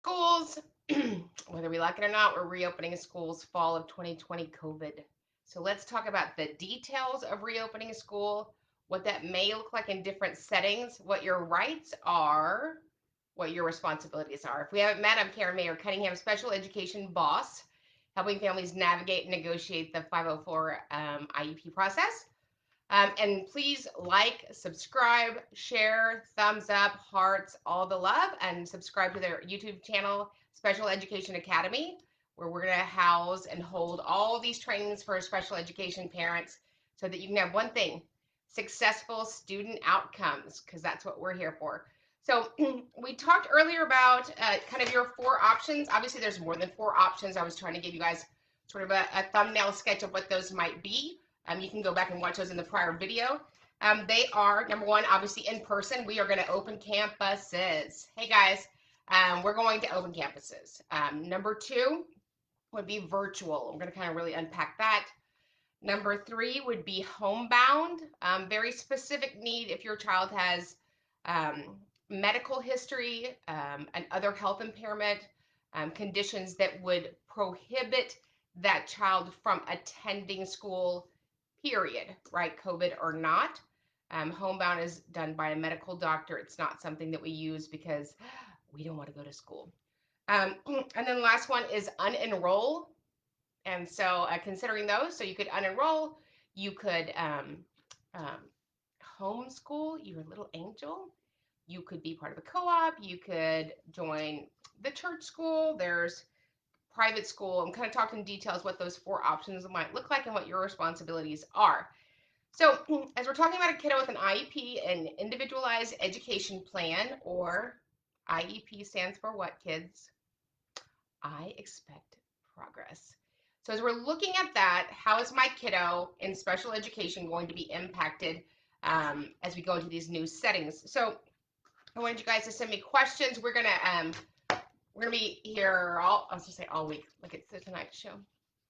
Schools, whether we like it or not, we're reopening schools fall of 2020 COVID. So let's talk about the details of reopening a school, what that may look like in different settings, what your rights are, what your responsibilities are. If we haven't met, I'm Karen Mayer Cunningham, special education boss, helping families navigate and negotiate the 504 IEP process. And please like, subscribe, share, thumbs up, hearts, all the love, and subscribe to their YouTube channel, Special Education Academy, where we're going to house and hold all these trainings for special education parents so that you can have one thing, successful student outcomes, because that's what we're here for. So we talked earlier about kind of your four options. Obviously, there's more than four options. I was trying to give you guys sort of a thumbnail sketch of what those might be. You can go back and watch those in the prior video. They are, number one, obviously in person. We are going to open campuses. Hey guys, we're going to open campuses. Number two would be virtual. I'm going to kind of really unpack that. Number three would be homebound. Very specific need if your child has medical history and other health impairment, conditions that would prohibit that child from attending school, period, right? COVID or not. Homebound is done by a medical doctor. It's not something that we use because we don't want to go to school. And then the last one is unenroll. And so considering those, so you could unenroll, you could um, homeschool your little angel. You could be part of a co-op. You could join the church school. There's private school. I'm kind of talking details what those four options might look like and what your responsibilities are. So as we're talking about a kiddo with an IEP, an individualized education plan, or IEP stands for what, kids? I expect progress. So as we're looking at that, how is my kiddo in special education going to be impacted as we go into these new settings? So I wanted you guys to send me questions. We're gonna be here all, I was gonna say all week, like it's the Tonight Show.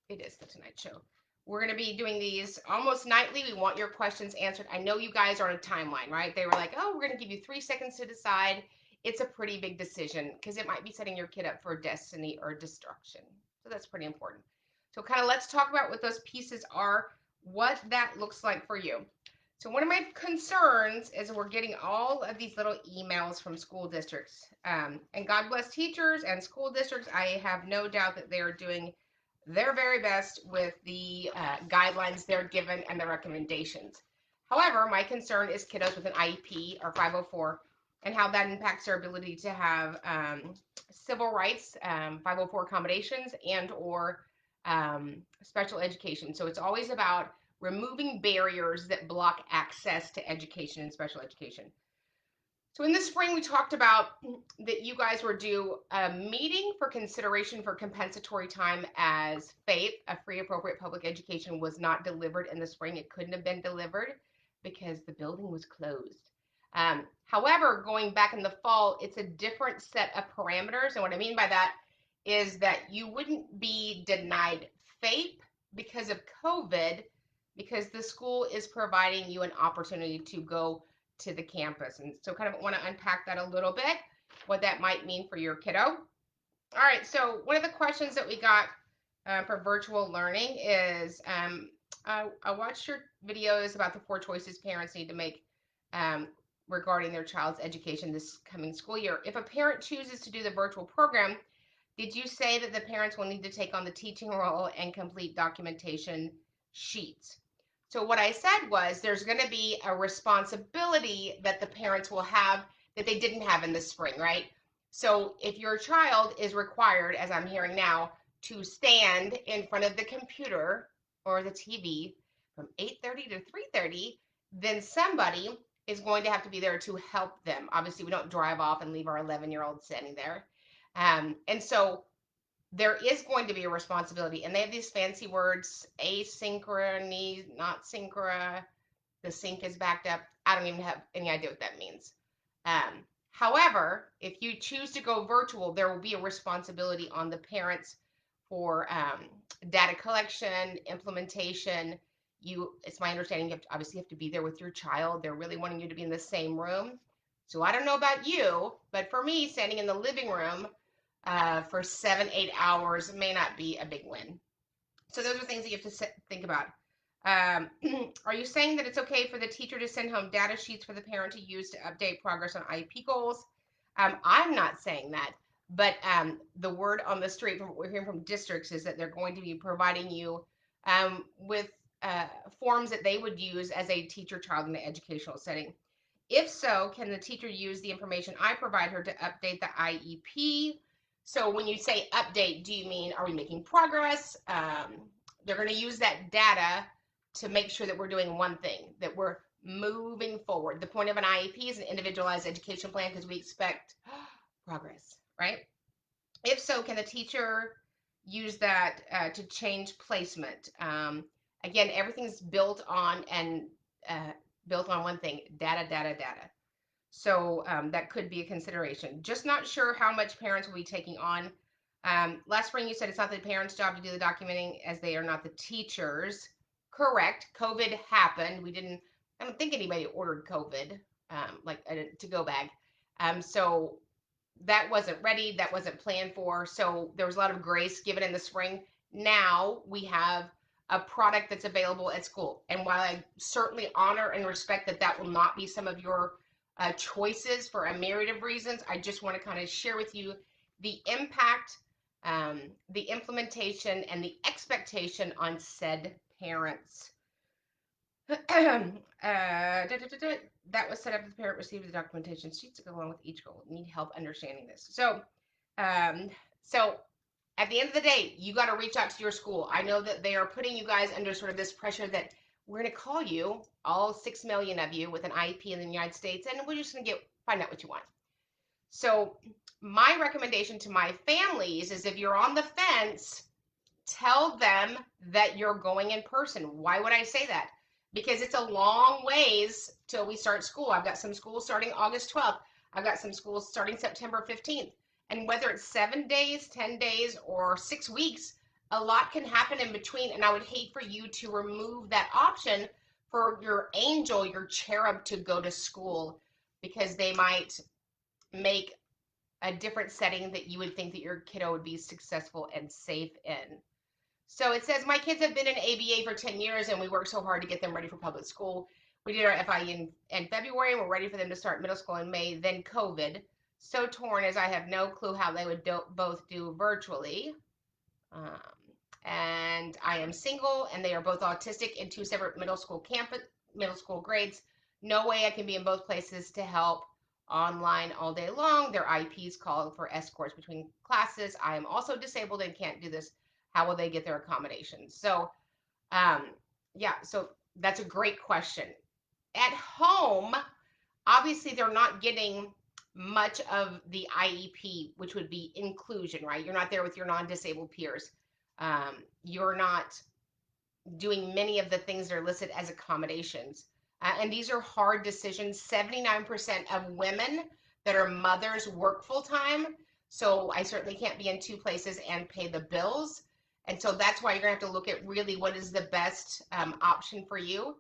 It is the Tonight Show. We're gonna be doing these almost nightly. We want your questions answered. I know you guys are on a timeline, right? They were like, oh, we're gonna give you 3 seconds to decide. It's a pretty big decision because it might be setting your kid up for destiny or destruction. So that's pretty important. So kind of let's talk about what those pieces are, what that looks like for you. So one of my concerns is we're getting all of these little emails from school districts. And God bless teachers and school districts. I have no doubt that they are doing their very best with the guidelines they're given and the recommendations. However, my concern is kiddos with an IEP or 504 and how that impacts their ability to have civil rights, 504 accommodations, and or special education. So it's always about removing barriers that block access to education and special education. So in the spring, we talked about that you guys were due a meeting for consideration for compensatory time as FAPE, a free appropriate public education, was not delivered in the spring. It couldn't have been delivered because the building was closed. However, going back in the fall, it's a different set of parameters. And what I mean by that is that you wouldn't be denied FAPE because of COVID, because the school is providing you an opportunity to go to the campus. And so kind of want to unpack that a little bit, what that might mean for your kiddo. All right, so one of the questions that we got for virtual learning is, I watched your videos about the 4 choices parents need to make regarding their child's education this coming school year. If a parent chooses to do the virtual program, did you say that the parents will need to take on the teaching role and complete documentation sheets? So what I said was there's going to be a responsibility that the parents will have that they didn't have in the spring, right? So if your child is required, as I'm hearing now, to stand in front of the computer or the TV from 8:30 to 3:30, then somebody is going to have to be there to help them. Obviously, we don't drive off and leave our 11-year-old standing there. And so there is going to be a responsibility, and they have these fancy words, asynchrony, not syncra, the sync is backed up. I don't even have any idea what that means. However, if you choose to go virtual, there will be a responsibility on the parents for data collection, implementation. It's my understanding you obviously have to be there with your child. They're really wanting you to be in the same room. So I don't know about you, but for me, standing in the living room, for 7-8 hours may not be a big win. So those are things that you have to think about. Are you saying that it's okay for the teacher to send home data sheets for the parent to use to update progress on IEP goals? I'm not saying that, but the word on the street from what we're hearing from districts is that they're going to be providing you with forms that they would use as a teacher child in an educational setting. If so, can the teacher use the information I provide her to update the IEP? So when you say update, do you mean, are we making progress? They're going to use that data to make sure that we're doing one thing, that we're moving forward. The point of an IEP is an individualized education plan because we expect progress, right? If so, can the teacher use that to change placement? Again, everything's built on one thing: data, data, data. So that could be a consideration. Just not sure how much parents will be taking on. Last spring, you said it's not the parents' job to do the documenting as they are not the teachers. Correct. COVID happened. I don't think anybody ordered COVID, like a to-go bag. So that wasn't ready. That wasn't planned for. So there was a lot of grace given in the spring. Now we have a product that's available at school. And while I certainly honor and respect that that will not be some of your choices for a myriad of reasons, I just want to kind of share with you the impact, the implementation, and the expectation on said parents. That was set up if the parent received the documentation sheets to go along with each goal. Need help understanding this. So at the end of the day, you got to reach out to your school. I know that they are putting you guys under sort of this pressure that we're going to call you, all 6 million of you, with an IEP in the United States, and we're just going to find out what you want. So my recommendation to my families is if you're on the fence, tell them that you're going in person. Why would I say that? Because it's a long ways till we start school. I've got some schools starting August 12th. I've got some schools starting September 15th. And whether it's 7 days, 10 days, or 6 weeks, a lot can happen in between. And I would hate for you to remove that option for your angel, your cherub, to go to school because they might make a different setting that you would think that your kiddo would be successful and safe in. So it says, my kids have been in ABA for 10 years and we worked so hard to get them ready for public school. We did our FIE in February and we're ready for them to start middle school in May, then COVID. So torn as I have no clue how they would both do virtually. And I am single and they are both autistic in 2 separate middle school grades. No way I can be in both places to help online all day long. Their IEPs call for escorts between classes. I am also disabled and can't do this. How will they get their accommodations? So, so that's a great question. At home, obviously they're not getting much of the IEP, which would be inclusion, right? You're not there with your non-disabled peers. You're not doing many of the things that are listed as accommodations. And these are hard decisions. 79% of women that are mothers work full-time. So I certainly can't be in 2 places and pay the bills. And so that's why you're going to have to look at really what is the best option for you.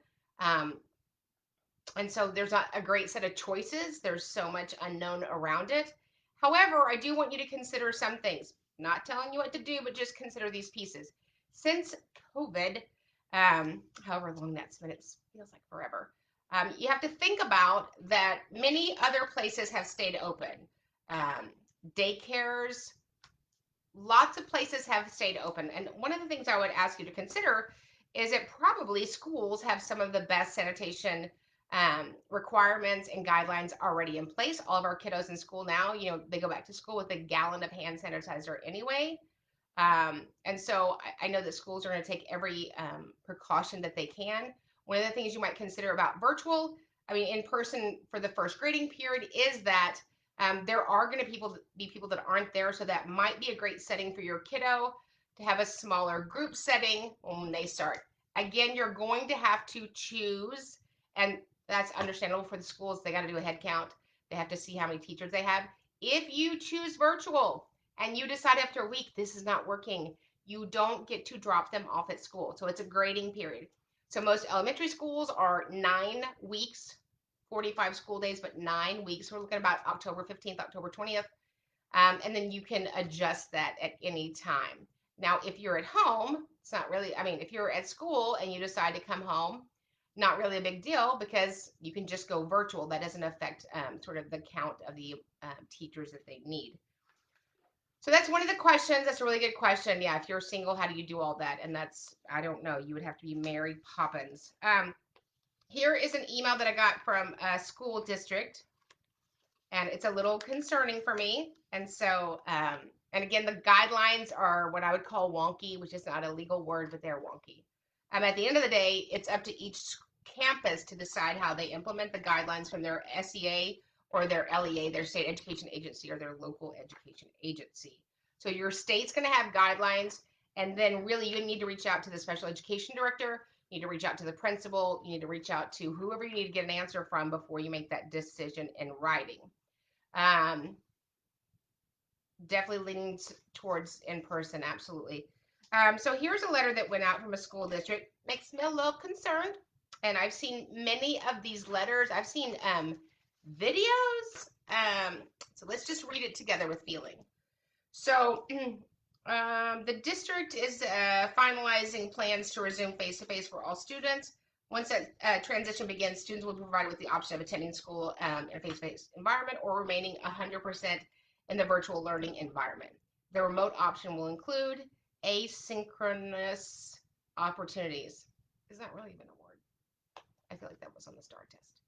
And so there's not a great set of choices. There's so much unknown around it. However, I do want you to consider some things. Not telling you what to do, but just consider these pieces. Since COVID, however long that's been, it feels like forever. You have to think about that many other places have stayed open. Daycares, lots of places have stayed open. And one of the things I would ask you to consider is that probably schools have some of the best sanitation requirements and guidelines already in place. All of our kiddos in school now, they go back to school with a gallon of hand sanitizer anyway. And so I know that schools are going to take every precaution that they can. One of the things you might consider about virtual, in person for the first grading period, is that there are going to be people that aren't there. So that might be a great setting for your kiddo to have a smaller group setting when they start. Again, you're going to have to choose, and that's understandable for the schools. They got to do a head count. They have to see how many teachers they have. If you choose virtual and you decide after a week this is not working, you don't get to drop them off at school. So it's a grading period. So most elementary schools are 9 weeks, 45 school days, but 9 weeks. We're looking about October 15th, October 20th. And then you can adjust that at any time. Now, if you're at home, it's not really, I mean, if you're at school and you decide to come home, not really a big deal because you can just go virtual. That doesn't affect sort of the count of the teachers that they need. So that's one of the questions. That's a really good question. Yeah, if you're single, how do you do all that? And that's, I don't know, you would have to be Mary Poppins. Here is an email that I got from a school district, and it's a little concerning for me. And so, and again, the guidelines are what I would call wonky, which is not a legal word, but they're wonky. At the end of the day, it's up to each campus to decide how they implement the guidelines from their SEA or their LEA, their state education agency, or their local education agency. So your state's going to have guidelines, and then really you need to reach out to the special education director. You need to reach out to the principal. You need to reach out to whoever you need to get an answer from before you make that decision in writing. Definitely leans towards in person, absolutely. So here's a letter that went out from a school district. Makes me a little concerned. And I've seen many of these letters. I've seen videos. So let's just read it together with feeling. So the district is finalizing plans to resume face-to-face for all students. Once that transition begins, students will be provided with the option of attending school in a face-to-face environment or remaining 100% in the virtual learning environment. The remote option will include asynchronous opportunities. Is that really even a word? I feel like that was on the STAR test.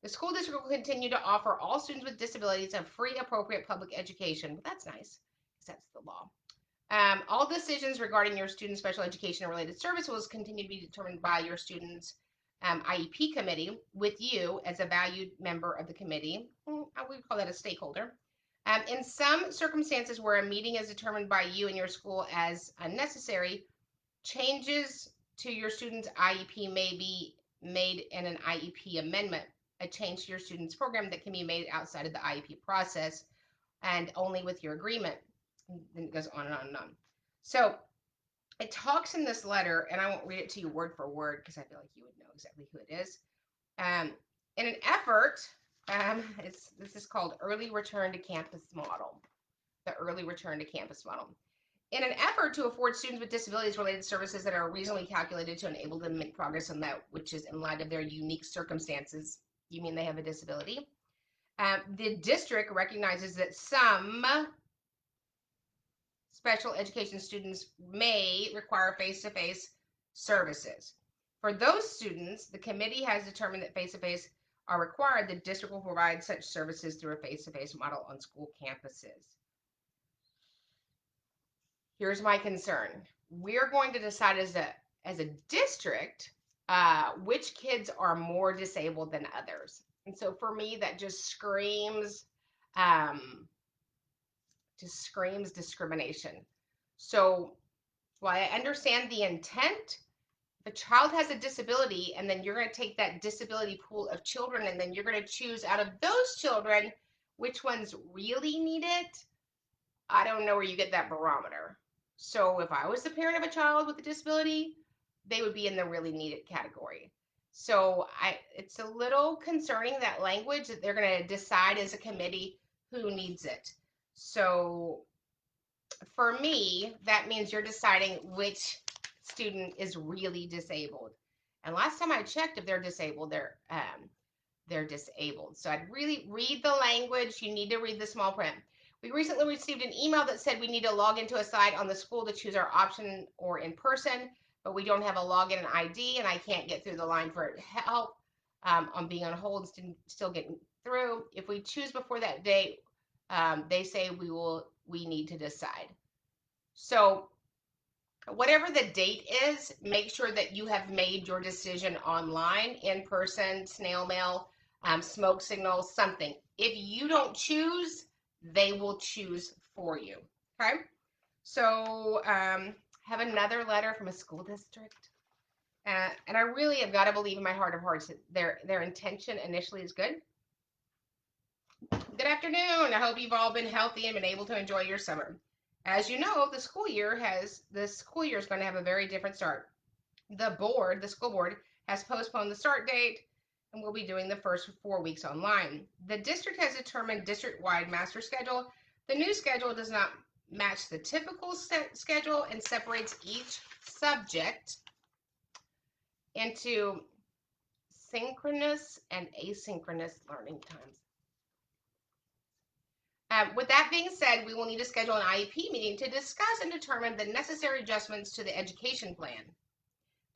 The school district will continue to offer all students with disabilities a free, appropriate public education. But that's nice, because that's the law. All decisions regarding your student special education and related services will continue to be determined by your student's IEP committee with you as a valued member of the committee. We would call that a stakeholder. In some circumstances where a meeting is determined by you and your school as unnecessary, changes to your student's IEP may be made in an IEP amendment, a change to your student's program that can be made outside of the IEP process and only with your agreement. And then it goes on and on and on. So it talks in this letter, and I won't read it to you word for word because I feel like you would know exactly who it is. In an effort, this is called early return to campus model, the early return to campus model. In an effort to afford students with disabilities related services that are reasonably calculated to enable them to make progress on that which is in light of their unique circumstances, you mean they have a disability? The district recognizes that some special education students may require face-to-face services. For those students, the committee has determined that face-to-face are required. The district will provide such services through a face-to-face model on school campuses. Here's my concern. We're going to decide as a district which kids are more disabled than others. And so for me, that just screams discrimination. So while I understand the intent, if a child has a disability and then you're going to take that disability pool of children and then you're going to choose out of those children which ones really need it, I don't know where you get that barometer. So if I was the parent of a child with a disability, they would be in the really needed category. So it's a little concerning, that language, that they're going to decide as a committee who needs it. So for me, that means you're deciding which student is really disabled. And last time I checked, if they're disabled, they're disabled. So I'd really read the language. You need to read the small print. We recently received an email that said we need to log into a site on the school to choose our option or in person, but we don't have a login and ID, and I can't get through the line for help. I'm being on hold and still getting through. If we choose before that date, they say we need to decide. So whatever the date is, make sure that you have made your decision online, in person, snail mail, smoke signal, something. If you don't choose, they will choose for you. Okay. So have another letter from a school district. And I really have got to believe in my heart of hearts that their intention initially is good. Good afternoon. I hope you've all been healthy and been able to enjoy your summer. As you know, the school year is going to have a very different start. The school board, has postponed the start date and we'll be doing the first 4 weeks online. The district has determined district-wide master schedule. The new schedule does not match the typical schedule and separates each subject into synchronous and asynchronous learning times. With that being said, we will need to schedule an IEP meeting to discuss and determine the necessary adjustments to the education plan.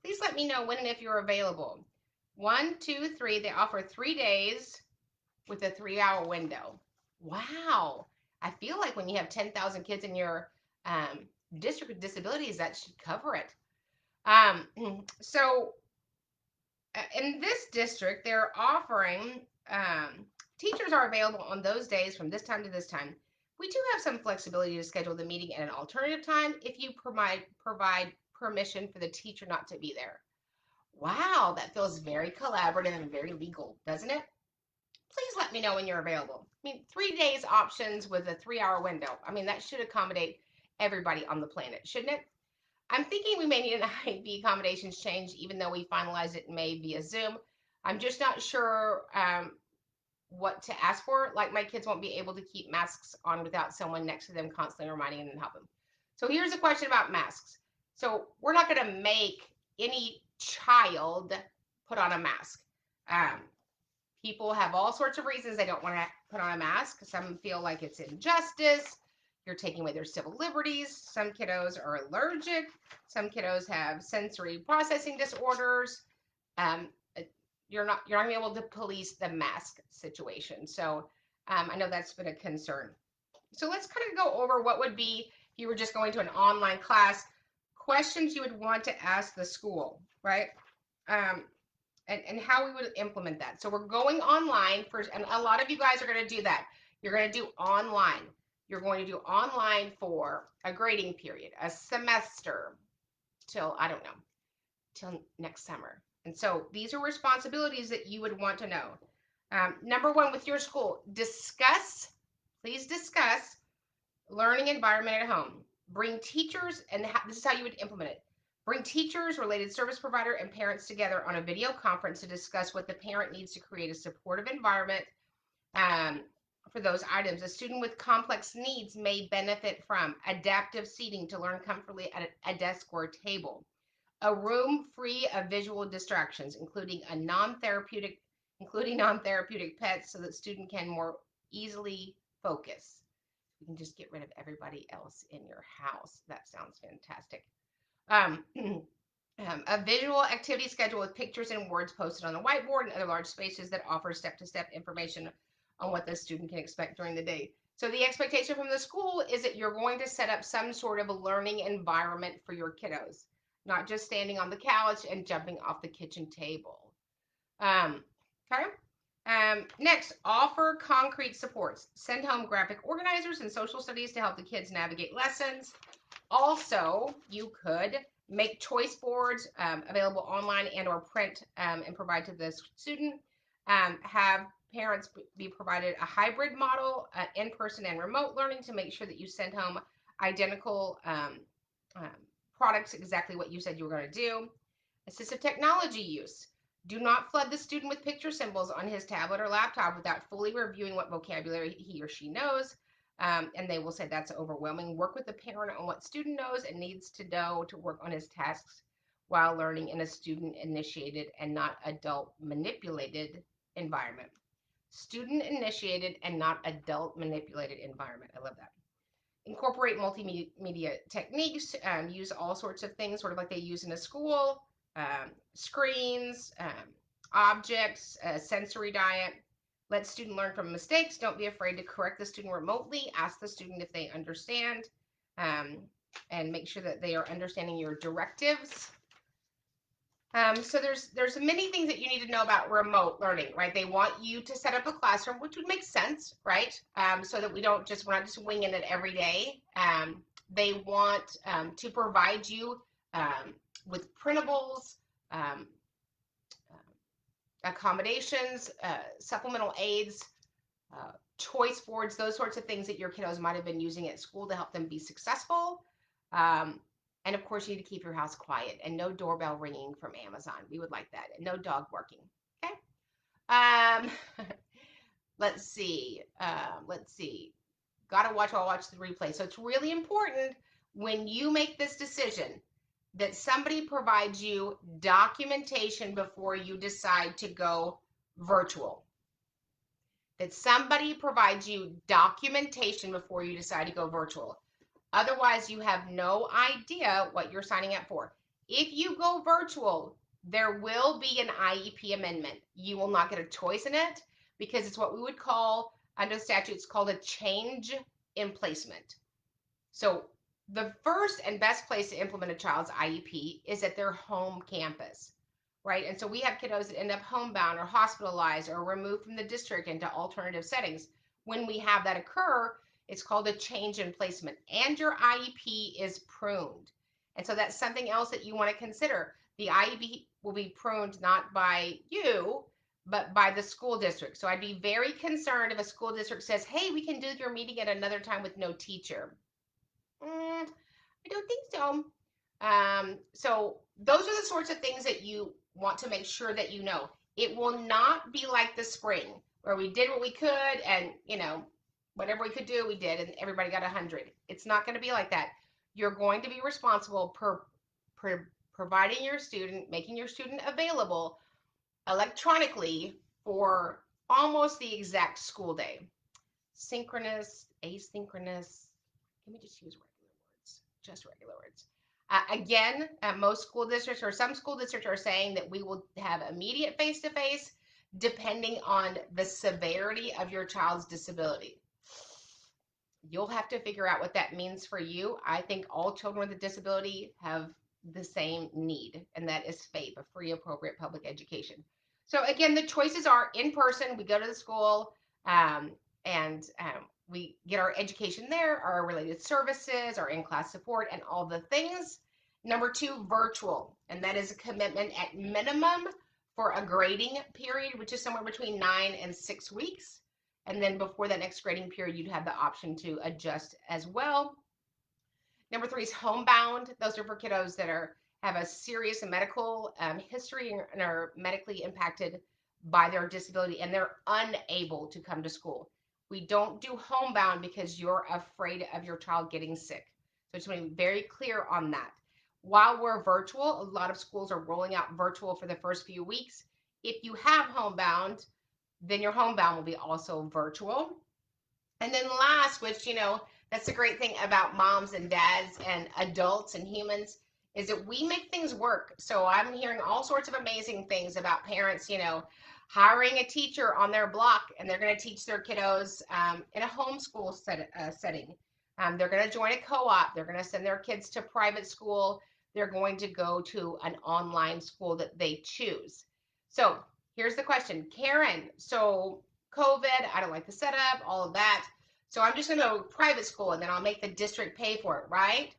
Please let me know when and if you're available. 1, 2, 3, they offer 3 days with a 3-hour window. Wow. I feel like when you have 10,000 kids in your district with disabilities, that should cover it. So in this district, they're offering teachers are available on those days from this time to this time. We do have some flexibility to schedule the meeting at an alternative time if you provide permission for the teacher not to be there. Wow, that feels very collaborative and very legal, doesn't it? Please let me know when you're available. I mean, 3 days options with a 3-hour window. I mean, that should accommodate everybody on the planet, shouldn't it? I'm thinking we may need an IEP accommodations change, even though we finalize it may via Zoom. I'm just not sure what to ask for. Like, my kids won't be able to keep masks on without someone next to them constantly reminding them and help them. So here's a question about masks. So we're not going to make any child put on a mask. People have all sorts of reasons they don't want to put on a mask. Some feel like it's injustice. You're taking away their civil liberties. Some kiddos are allergic. Some kiddos have sensory processing disorders. You're not going to be able to police the mask situation. So I know that's been a concern. So let's kind of go over what would be, if you were just going to an online class, questions you would want to ask the school, right? And how we would implement that. So we're going online first, and a lot of you guys are going to do that. You're going to do online. You're going to do online for a grading period, a semester, till, I don't know, till next summer. And so these are responsibilities that you would want to know. Number 1, with your school, please discuss learning environment at home. Bring teachers, and this is how you would implement it. Bring teachers, related service provider, and parents together on a video conference to discuss what the parent needs to create a supportive environment for those items. A student with complex needs may benefit from adaptive seating to learn comfortably at a desk or a table. A room free of visual distractions, including non-therapeutic pets, so that student can more easily focus. You can just get rid of everybody else in your house. That sounds fantastic. A visual activity schedule with pictures and words posted on the whiteboard and other large spaces that offer step-to-step information on what the student can expect during the day. So the expectation from the school is that you're going to set up some sort of a learning environment for your kiddos, not just standing on the couch and jumping off the kitchen table. Okay. Next, offer concrete supports. Send home graphic organizers and social studies to help the kids navigate lessons. Also, you could make choice boards available online and or print and provide to the student. Have parents be provided a hybrid model, in-person and remote learning, to make sure that you send home identical products, exactly what you said you were going to do. Assistive technology use. Do not flood the student with picture symbols on his tablet or laptop without fully reviewing what vocabulary he or she knows. And they will say that's overwhelming. Work with the parent on what student knows and needs to know to work on his tasks while learning in a student-initiated and not adult-manipulated environment. Student-initiated and not adult-manipulated environment. I love that. Incorporate multimedia techniques. Use all sorts of things, sort of like they use in a school. Screens, objects, sensory diet. Let student learn from mistakes. Don't be afraid to correct the student remotely. Ask the student if they understand, and make sure that they are understanding your directives. So there's many things that you need to know about remote learning, right? They want you to set up a classroom, which would make sense, right? So that we're not just winging it every day. They want to provide you with printables, accommodations, supplemental aids, choice boards, those sorts of things that your kiddos might have been using at school to help them be successful. And of course, you need to keep your house quiet and no doorbell ringing from Amazon. We would like that. And no dog barking. Okay. Um, let's see. Gotta watch. I'll watch the replay. So it's really important when you make this decision that somebody provides you documentation before you decide to go virtual. That somebody provides you documentation before you decide to go virtual. Otherwise, you have no idea what you're signing up for. If you go virtual, there will be an IEP amendment. You will not get a choice in it because it's what we would call, under statute, it's called a change in placement. So the first and best place to implement a child's IEP is at their home campus, right? And so we have kiddos that end up homebound or hospitalized or removed from the district into alternative settings. When we have that occur, it's called a change in placement, and your IEP is pruned. And so that's something else that you want to consider. The IEP will be pruned not by you, but by the school district. So I'd be very concerned if a school district says, hey, we can do your meeting at another time with no teacher. I don't think so. So those are the sorts of things that you want to make sure that you know. It will not be like the spring where we did what we could and, whatever we could do, we did, and everybody got 100. It's not going to be like that. You're going to be responsible for providing your student, making your student available electronically for almost the exact school day. Synchronous, asynchronous, let me just use regular words, just regular words. Again, most school districts or some school districts are saying that we will have immediate face-to-face depending on the severity of your child's disability. You'll have to figure out what that means for you. I think all children with a disability have the same need, and that is FAPE, a free appropriate public education. So again, the choices are in person, we go to the school, and we get our education there, our related services, our in-class support, and all the things. Number 2, virtual, and that is a commitment at minimum for a grading period, which is somewhere between 9 and 6 weeks. And then before that next grading period, you'd have the option to adjust as well. Number 3 is homebound. Those are for kiddos that have a serious medical history and are medically impacted by their disability, and they're unable to come to school. We don't do homebound because you're afraid of your child getting sick. So just want to be very clear on that. While we're virtual, a lot of schools are rolling out virtual for the first few weeks. If you have homebound, then your homebound will be also virtual. And then last, which, that's the great thing about moms and dads and adults and humans, is that we make things work. So I'm hearing all sorts of amazing things about parents, hiring a teacher on their block, and they're going to teach their kiddos in a homeschool setting. They're going to join a co-op. They're going to send their kids to private school. They're going to go to an online school that they choose. So here's the question, Karen. So COVID, I don't like the setup, all of that. So I'm just going to go private school, and then I'll make the district pay for it, right?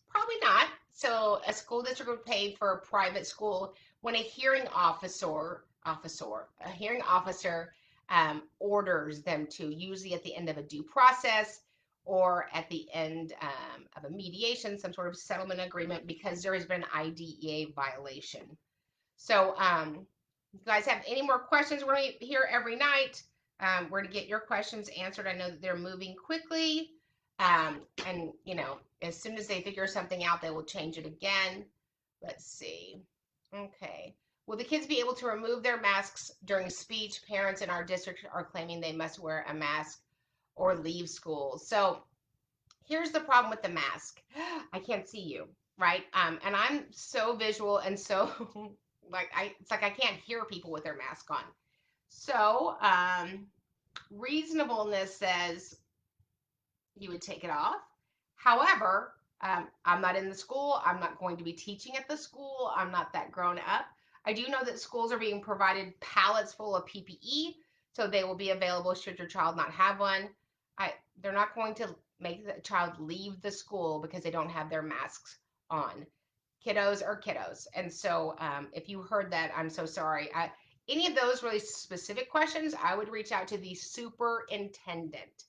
Probably not. So a school district would pay for a private school when a hearing officer orders them to, usually at the end of a due process or at the end of a mediation, some sort of settlement agreement, because there has been an IDEA violation. So you guys have any more questions? We're here every night. We're going to get your questions answered. I know that they're moving quickly. And, as soon as they figure something out, they will change it again. Let's see. Okay. Will the kids be able to remove their masks during speech? Parents in our district are claiming they must wear a mask or leave school. So here's the problem with the mask. I can't see you, right? And I'm so visual and so it's like I can't hear people with their mask on. So reasonableness says you would take it off. However, I'm not in the school. I'm not going to be teaching at the school. I'm not that grown up. I do know that schools are being provided pallets full of PPE, so they will be available should your child not have one. They're not going to make the child leave the school because they don't have their masks on. Kiddos are kiddos. And so if you heard that, I'm so sorry. Any of those really specific questions, I would reach out to the superintendent.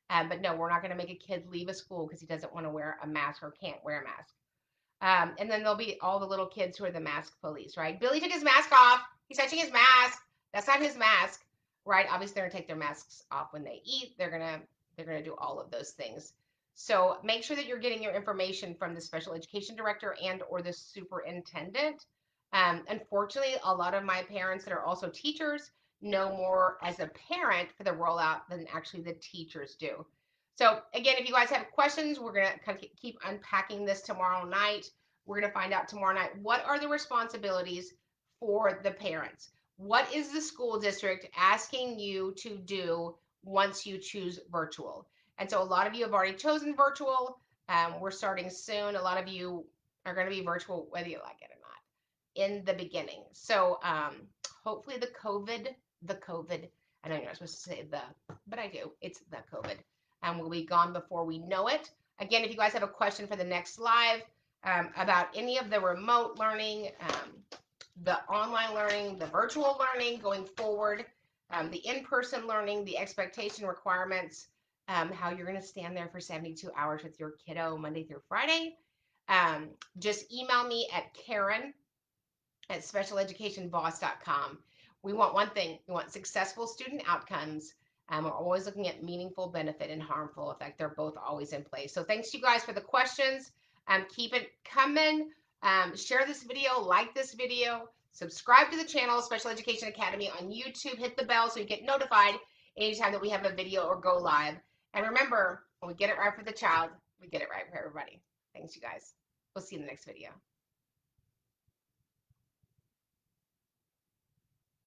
But no, we're not going to make a kid leave a school because he doesn't want to wear a mask or can't wear a mask. And then there'll be all the little kids who are the mask police, right? Billy took his mask off. He's touching his mask. That's not his mask, right? Obviously, they're gonna take their masks off when they eat. They're gonna do all of those things. So make sure that you're getting your information from the special education director and or the superintendent. Unfortunately, a lot of my parents that are also teachers know more as a parent for the rollout than actually the teachers do. So again, if you guys have questions, we're gonna kind of keep unpacking this tomorrow night. We're gonna find out tomorrow night what are the responsibilities for the parents. What is the school district asking you to do once you choose virtual? And so a lot of you have already chosen virtual. We're starting soon. A lot of you are going to be virtual whether you like it or not in the beginning. So hopefully the COVID, I know you're not supposed to say the, but I do. It's the COVID. And will be gone before we know it. Again, if you guys have a question for the next live about any of the remote learning, the online learning, the virtual learning going forward, the in-person learning, the expectation requirements, how you're going to stand there for 72 hours with your kiddo Monday through Friday. Just email me at Karen@specialeducationboss.com. We want one thing. We want successful student outcomes. We're always looking at meaningful benefit and harmful effect. They're both always in place. So thanks you guys for the questions. Keep it coming. Share this video, like this video, subscribe to the channel, Special Education Academy on YouTube. Hit the bell so you get notified anytime that we have a video or go live. And remember, when we get it right for the child, we get it right for everybody. Thanks, you guys. We'll see you in the next video.